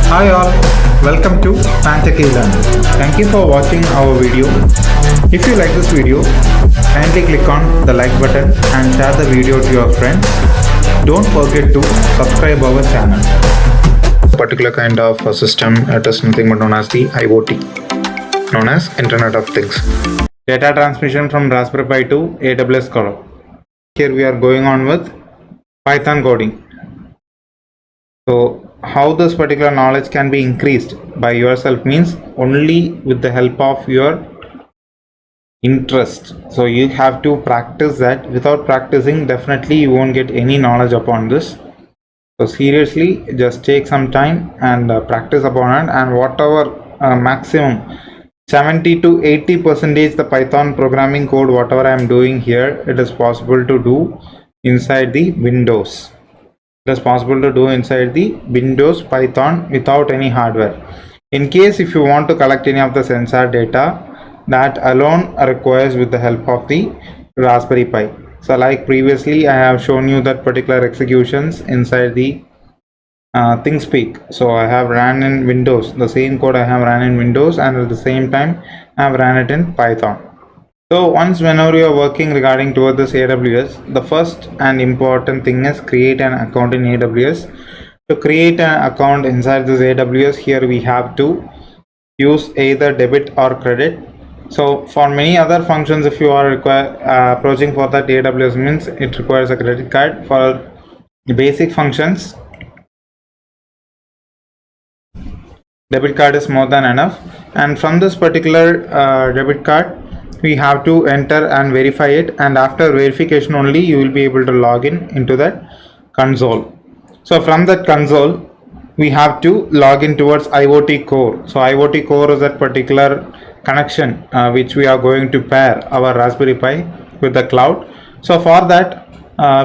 Hi all, welcome to pantech eLearning. Thank you for watching our video. If you like this video, kindly click on the like button and share the video to your friends. Don't forget to subscribe our channel. Particular kind of a system, it is nothing but known as the IoT, known as Internet of Things. Data transmission from Raspberry Pi to AWS Cloud. Here we are going on with Python coding. So how this particular knowledge can be increased by yourself means only with the help of your interest. So you have to practice that. Without practicing, definitely you won't get any knowledge upon this. So seriously, just take some time and practice upon it, and whatever maximum 70 to 80% the Python programming code, whatever I am doing here, it is possible to do inside the Windows. It is possible to do inside the Windows Python without any hardware. In case if you want to collect any of the sensor data, that alone requires with the help of the Raspberry Pi. So like previously I have shown you that particular executions inside the ThinkSpeak. So I have ran in Windows, the same code I have ran in Windows, and at the same time I have ran it in Python. So once whenever you are working regarding toward this AWS, the first and important thing is create an account in AWS. To create an account inside this AWS, here we have to use either debit or credit. So for many other functions, if you are approaching for that AWS means it requires a credit card. For the basic functions, debit card is more than enough. And from this particular debit card, we have to enter and verify it, and after verification only you will be able to log in into that console. So from that console we have to log in towards IoT core. So IoT core is that particular connection which we are going to pair our Raspberry Pi with the cloud. So for that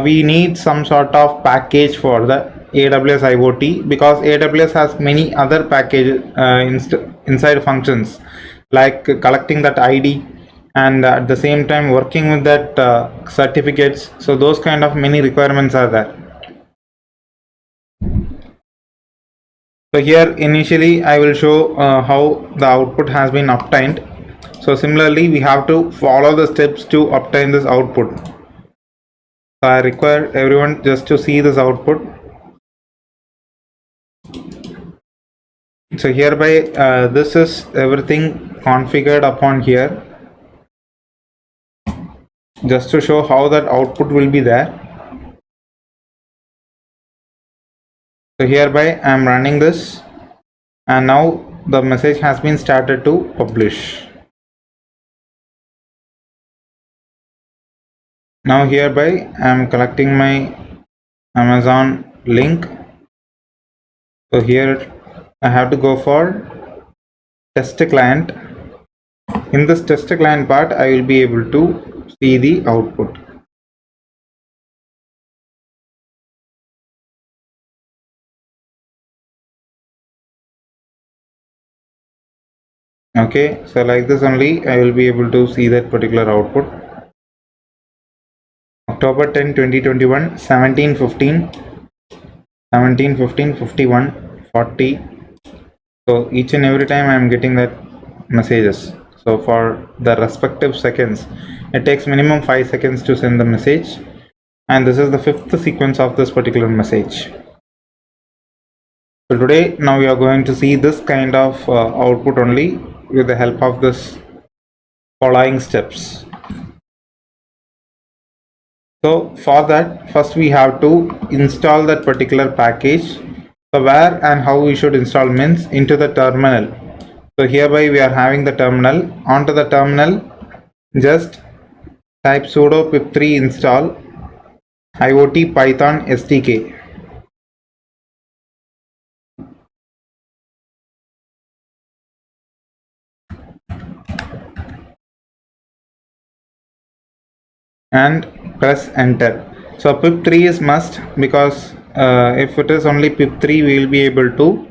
we need some sort of package for the AWS IoT, because AWS has many other packages inside functions like collecting that ID and at the same time working with that certificates. So those kind of many requirements are there. So here initially I will show how the output has been obtained. So similarly we have to follow the steps to obtain this output. So I require everyone just to see this output. So hereby this is everything configured upon here, just to show how that output will be there. So hereby I am running this, and now the message has been started to publish. Now hereby I am collecting my Amazon link. So here I have to go for test client. In this test client part I will be able to see the output. Okay, so like this only I will be able to see that particular output. October 10, 2021, 17:15, 17:15, 51, 40. So each and every time I am getting that messages. So for the respective seconds, it takes minimum 5 seconds to send the message, and this is the 5th sequence of this particular message. So today now we are going to see this kind of output only with the help of this following steps. So for that, first we have to install that particular package. So where and how we should install means into the terminal. So hereby we are having the terminal. Onto the terminal, just type sudo pip3 install IoT Python SDK. And press enter. So pip3 is must, because if it is only pip3 we will be able to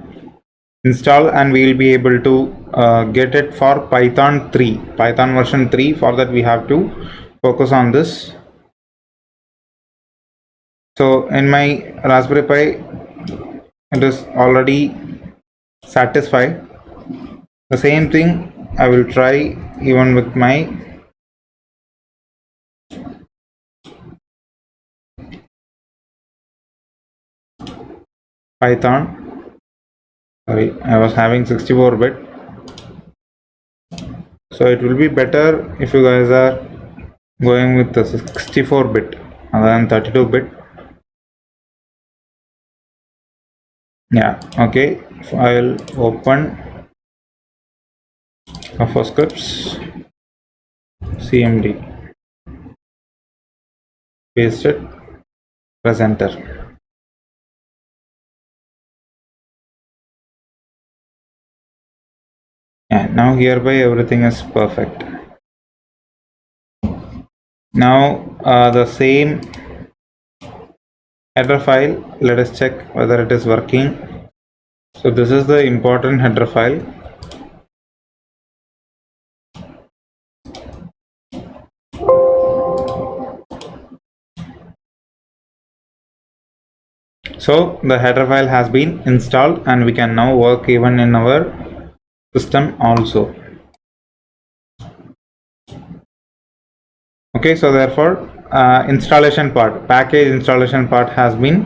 install and we will be able to get it for Python 3, Python version 3. For that we have to focus on this. So in my Raspberry Pi it is already satisfied. The same thing I will try even with my Python. Sorry, I was having 64-bit. So it will be better if you guys are going with the 64-bit rather than 32-bit. Yeah, okay. File open for scripts, CMD, paste it, press enter. Yeah, now hereby everything is perfect. Now the same header file, let us check whether it is working. So this is the important header file. So the header file has been installed and we can now work even in our system also. Okay, so therefore installation part, package installation part has been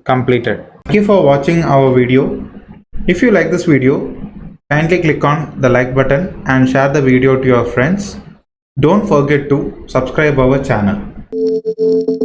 completed. Thank you for watching our video. If you like this video, kindly click on the like button and share the video to your friends. Don't forget to subscribe our channel.